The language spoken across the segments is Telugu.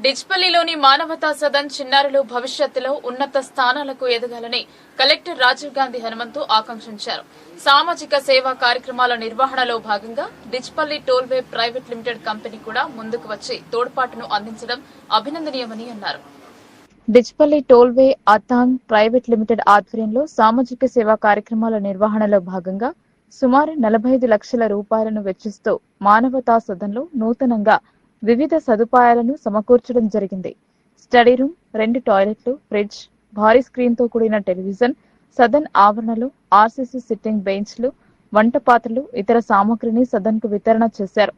డిచ్పల్లిలోని మానవతా సదన్ చిన్నారులు భవిష్యత్తులో ఉన్నత స్థానాలకు ఎదగాలని కలెక్టర్ రాజీవ్ గాంధీ హనుమంతు ఆకాంక్షించారు. సామాజిక సేవా కార్యక్రమాల నిర్వహణలో భాగంగా Dichpally tollway private limited company కూడా ముందుకు వచ్చి తోడ్పాటును అందించడం అభినందనీయమని అన్నారు. డిచ్పల్లి టోల్వే అథాంగ్ ప్రైవేట్ లిమిటెడ్ ఆధ్వర్యంలో సామాజిక సేవా కార్యక్రమాల నిర్వహణలో భాగంగా సుమారు 45 లక్షల రూపాయలను వెచ్చిస్తూ మానవతా సదన్లో నూతనంగా వివిధ సదుపాయాలను సమకూర్చడం జరిగింది. స్టడీ రూమ్, 2 టాయిలెట్లు, ఫ్రిడ్జ్, భారీ స్క్రీన్ తో కూడిన టెలివిజన్, సదన్ ఆవరణలో ఆర్సీసీ సిట్టింగ్ బెంచ్లు, వంట పాత్రలు, ఇతర సామగ్రిని సదన్ కు వితరణ చేశారు.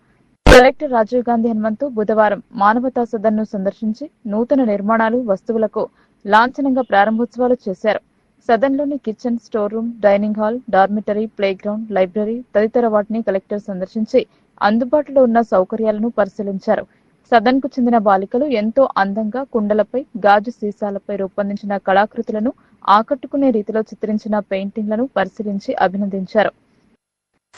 కలెక్టర్ రాజీవ్ గాంధీ హనుమంతు బుధవారం మానవతా సదన్ ను సందర్శించి నూతన నిర్మాణాలు, వస్తువులకు లాంఛనంగా ప్రారంభోత్సవాలు చేశారు. సదన్లోని kitchen, store room, dining hall, dormitory, play ground, library తదితర వాటిని కలెక్టర్ సందర్శించి అందుబాటులో ఉన్న సౌకర్యాలను పరిశీలించారు. సదన్ కు చెందిన బాలికలు ఎంతో అందంగా కుండలపై, గాజు సీసాలపై రూపొందించిన కళాకృతులను ఆకట్టుకునే రీతిలో చిత్రించిన పెయింటింగ్లను పరిశీలించి అభినందించారు.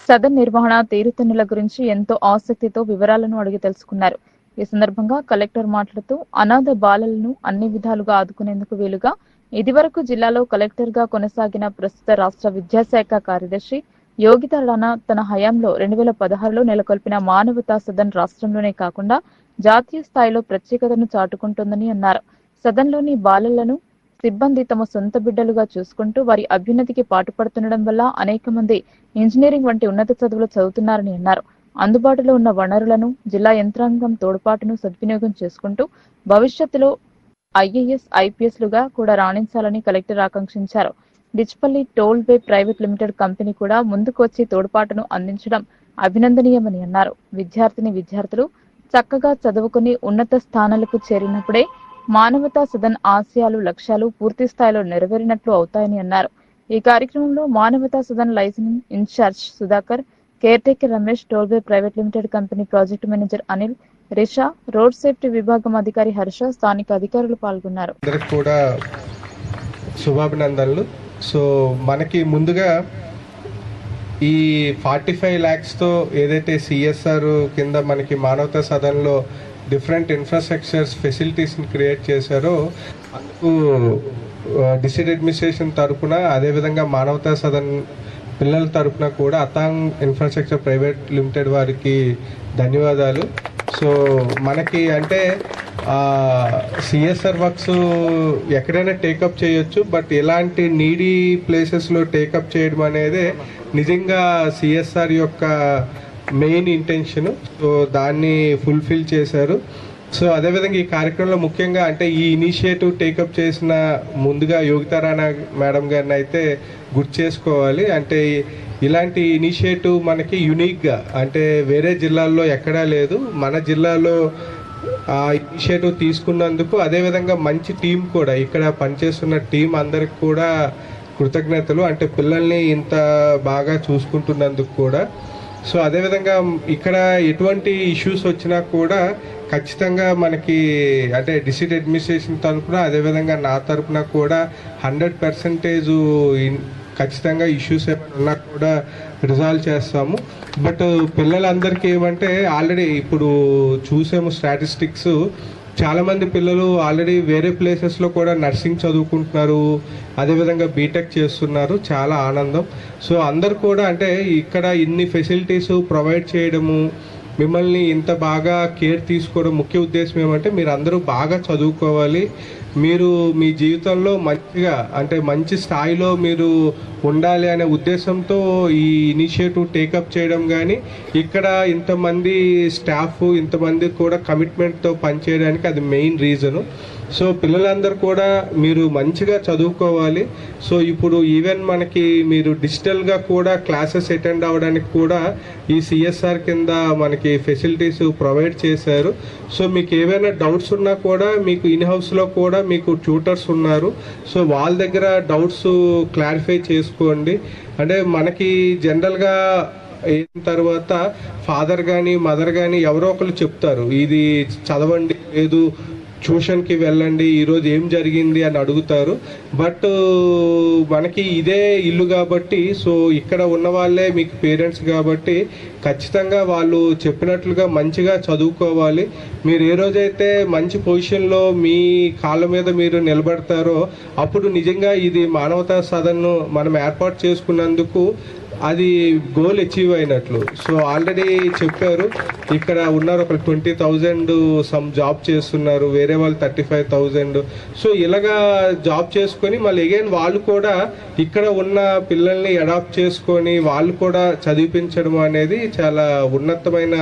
సదన్ నిర్వహణ తీరుతెన్నుల గురించి ఎంతో ఆసక్తితో వివరాలను అడిగి తెలుసుకున్నారు. ఈ సందర్భంగా కలెక్టర్ మాట్లాడుతూ అనాథ బాలలను అన్ని విధాలుగా ఆదుకునేందుకు వీలుగా ఇదివరకు జిల్లాలో కలెక్టర్ గా కొనసాగిన ప్రస్తుత రాష్ట్ర విద్యాశాఖ కార్యదర్శి యోగిత రాణా తన హయాంలో 2016లో నెలకొల్పిన మానవతా సదన్ రాష్ట్రంలోనే కాకుండా జాతీయ స్థాయిలో ప్రత్యేకతను చాటుకుంటోందని అన్నారు. సదన్లోని బాలలను సిబ్బంది తమ సొంత బిడ్డలుగా చూసుకుంటూ వారి అభ్యున్నతికి పాటుపడుతుండడం వల్ల అనేక మంది ఇంజనీరింగ్ వంటి ఉన్నత చదువులు చదువుతున్నారని అన్నారు. అందుబాటులో ఉన్న వనరులను, జిల్లా యంత్రాంగం తోడ్పాటును సద్వినియోగం చేసుకుంటూ భవిష్యత్తులో ఐఏఎస్, ఐపీఎస్ లుగా కూడా రాణించాలని కలెక్టర్ ఆకాంక్షించారు. Dichpally tollway private limited company కూడా ముందుకు వచ్చి తోడ్పాటును అందించడం అభినందనీయమని అన్నారు. విద్యార్థులు చక్కగా చదువుకుని ఉన్నత స్థానాలకు చేరినప్పుడే మానవతా సదన్ ఆశయాలు, లక్ష్యాలు పూర్తి స్థాయిలో నెరవేరినట్లు అవుతాయని అన్నారు. ఈ కార్యక్రమంలో Manavata Sadan licensing incharge Sudhakar, care taker Ramesh, tollway private limited company project manager Anil, Risha, road safety విభాగం అధికారి హర్ష, స్థానిక అధికారులు పాల్గొన్నారు. శుభాభినందనలు. సో మనకి ముందుగా ఈ 45 lakhsతో ఏదైతే సిఎస్ఆర్ కింద మనకి మానవతా సదన్లో డిఫరెంట్ ఇన్ఫ్రాస్ట్రక్చర్స్ ఫెసిలిటీస్ని క్రియేట్ చేశారో అందుకు డిస్ట్రిక్ట్ అడ్మినిస్ట్రేషన్ తరఫున, అదేవిధంగా మానవతా సదన్ పిల్లల తరఫున కూడా అథాంగ్ ఇన్ఫ్రాస్ట్రక్చర్ ప్రైవేట్ లిమిటెడ్ వారికి ధన్యవాదాలు. సో మనకి అంటే సిఎస్ఆర్ వర్క్స్ ఎక్కడైనా టేకప్ చేయొచ్చు, బట్ ఇలాంటి నీడీ ప్లేసెస్లో టేకప్ చేయడం అనేది నిజంగా సిఎస్ఆర్ యొక్క మెయిన్ ఇంటెన్షన్. సో దాన్ని ఫుల్ఫిల్ చేశారు. సో అదేవిధంగా ఈ కార్యక్రమంలో ముఖ్యంగా అంటే ఈ ఇనిషియేటివ్ టేకప్ చేసిన ముందుగా యోగిత రాణా మేడం గారిని అయితే గుర్తు చేసుకోవాలి. అంటే ఇలాంటి ఇనిషియేటివ్ మనకి యూనిక్గా అంటే వేరే జిల్లాల్లో ఎక్కడా లేదు. మన జిల్లాలో ఆ ఇనిషియేటివ్ తీసుకున్నందుకు, అదేవిధంగా మంచి టీం కూడా ఇక్కడ పనిచేస్తున్న టీం అందరికి కూడా కృతజ్ఞతలు. అంటే పిల్లల్ని ఇంత బాగా చూసుకుంటున్నందుకు కూడా. సో అదేవిధంగా ఇక్కడ ఎటువంటి ఇష్యూస్ వచ్చినా కూడా ఖచ్చితంగా మనకి అంటే డిస్ట్రిక్ట్ అడ్మినిస్ట్రేషన్ తరఫున, అదేవిధంగా నా తరఫున కూడా 100% ఖచ్చితంగా ఇష్యూస్ ఏమైనా కూడా రిజాల్వ్ చేస్తాము. బట్ పిల్లలందరికీ ఏమంటే ఆల్రెడీ ఇప్పుడు చూసాము స్టాటిస్టిక్స్, చాలామంది పిల్లలు ఆల్రెడీ వేరే ప్లేసెస్లో కూడా నర్సింగ్ చదువుకుంటున్నారు, అదేవిధంగా బీటెక్ చేస్తున్నారు. చాలా ఆనందం. సో అందరు కూడా అంటే ఇక్కడ ఇన్ని ఫెసిలిటీస్ ప్రొవైడ్ చేయడము, మిమ్మల్ని ఇంత బాగా కేర్ తీసుకోవడం ముఖ్య ఉద్దేశం ఏమంటే మీరు అందరూ బాగా చదువుకోవాలి, మీరు మీ జీవితంలో మంచిగా అంటే మంచి స్థాయిలో మీరు ఉండాలి అనే ఉద్దేశంతో ఈ ఇనిషియేటివ్ టేకప్ చేయడం. కానీ ఇక్కడ ఇంతమంది స్టాఫ్, ఇంతమంది కూడా కమిట్మెంట్తో పనిచేయడానికి అది మెయిన్ రీజను. సో పిల్లలందరూ కూడా మీరు మంచిగా చదువుకోవాలి. సో ఇప్పుడు ఈవెన్ మనకి మీరు డిజిటల్గా కూడా క్లాసెస్ అటెండ్ అవ్వడానికి కూడా ఈ సిఎస్ఆర్ కింద మనకి ఫెసిలిటీస్ ప్రొవైడ్ చేశారు. సో మీకు ఏవైనా డౌట్స్ ఉన్నా కూడా మీకు ఇన్ హౌస్లో కూడా మీకు ట్యూటర్స్ ఉన్నారు. సో వాళ్ళ దగ్గర డౌట్స్ క్లారిఫై చేసుకోండి. అంటే మనకి జనరల్గా అయిన తర్వాత ఫాదర్ కానీ మదర్ కానీ ఎవరో ఒకరు చెప్తారు, ఇది చదవండి, లేదు ట్యూషన్కి వెళ్ళండి, ఈరోజు ఏం జరిగింది అని అడుగుతారు. బట్ మనకి ఇదే ఇల్లు కాబట్టి, సో ఇక్కడ ఉన్న వాళ్ళే మీకు పేరెంట్స్ కాబట్టి ఖచ్చితంగా వాళ్ళు చెప్పినట్లుగా మంచిగా చదువుకోవాలి. మీరు ఏ రోజైతే మంచి పొజిషన్లో మీ కాళ్ళ మీద మీరు నిలబడతారో అప్పుడు నిజంగా ఇది మానవతా సదన్ను మనం ఏర్పాటు చేసుకున్నందుకు అది గోల్ అచీవ్ అయినట్లు. సో ఆల్రెడీ చెప్పారు, ఇక్కడ ఉన్నారు ఒక 20,000 సమ్ జాబ్ చేస్తున్నారు, వేరే వాళ్ళు 35,000. సో ఇలాగా జాబ్ చేసుకొని మళ్ళీ అగైన్ వాళ్ళు కూడా ఇక్కడ ఉన్న పిల్లల్ని అడాప్ట్ చేసుకొని వాళ్ళు కూడా చదివించడం అనేది చాలా ఉన్నతమైన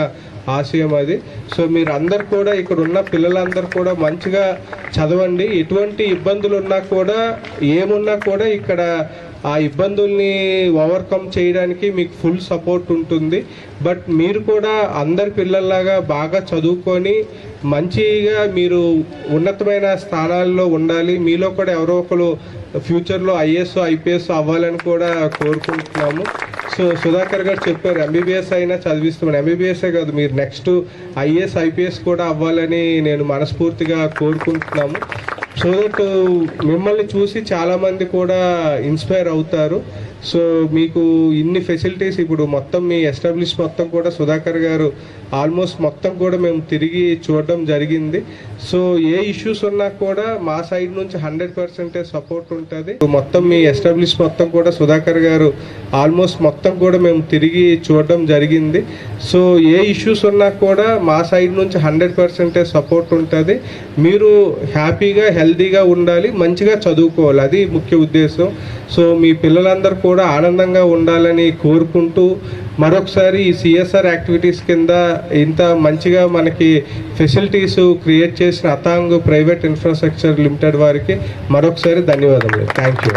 ఆశయం అది. సో మీరు అందరు కూడా ఇక్కడ ఉన్న పిల్లలందరూ కూడా మంచిగా చదవండి. ఎటువంటి ఇబ్బందులు ఉన్నా కూడా ఏమున్నా కూడా ఇక్కడ ఆ ఇబ్బందుల్ని ఓవర్కమ్ చేయడానికి మీకు ఫుల్ సపోర్ట్ ఉంటుంది. బట్ మీరు కూడా అందరి పిల్లల్లాగా బాగా చదువుకొని మంచిగా మీరు ఉన్నతమైన స్థానాల్లో ఉండాలి. మీలో కూడా ఎవరో ఒకరు ఫ్యూచర్లో ఐఏఎస్ ఐపీఎస్ అవ్వాలని కూడా కోరుకుంటున్నాము. సో సుధాకర్ గారు చెప్పారు, ఎంబీబీఎస్ అయినా చదివిస్తామని. ఎంబీబీఎస్ఏ కాదు, మీరు నెక్స్ట్ ఐఏఎస్ ఐపీఎస్ కూడా అవ్వాలని నేను మనస్ఫూర్తిగా కోరుకుంటున్నాము. సో దట్ మిమ్మల్ని చూసి చాలామంది కూడా ఇన్స్పైర్ అవుతారు. సో మీకు ఇన్ని ఫెసిలిటీస్ ఇప్పుడు మొత్తం మీ ఎస్టాబ్లిష్ మొత్తం కూడా సుధాకర్ గారు ఆల్మోస్ట్ మొత్తం కూడా మేము తిరిగి చూడడం జరిగింది. సో ఏ ఇష్యూస్ ఉన్నా కూడా మా సైడ్ నుంచి 100% సపోర్ట్ ఉంటుంది. మొత్తం మీ ఎస్టాబ్లిష్ మొత్తం కూడా సుధాకర్ గారు ఆల్మోస్ట్ మొత్తం కూడా మేము తిరిగి చూడడం జరిగింది. సో ఏ ఇష్యూస్ ఉన్నా కూడా మా సైడ్ నుంచి 100% సపోర్ట్ ఉంటుంది. మీరు హ్యాపీగా హెల్తీగా ఉండాలి, మంచిగా చదువుకోవాలి, అది ముఖ్య ఉద్దేశం. సో మీ పిల్లలందరూ కూడా ఆనందంగా ఉండాలని కోరుకుంటూ మరొకసారి ఈ సిఎస్ఆర్ యాక్టివిటీస్ కింద ఇంత మంచిగా మనకి ఫెసిలిటీస్ క్రియేట్ చేసిన అతాంగ్ ప్రైవేట్ ఇన్ఫ్రాస్ట్రక్చర్ లిమిటెడ్ వారికి మరొకసారి ధన్యవాదములు. Thank you.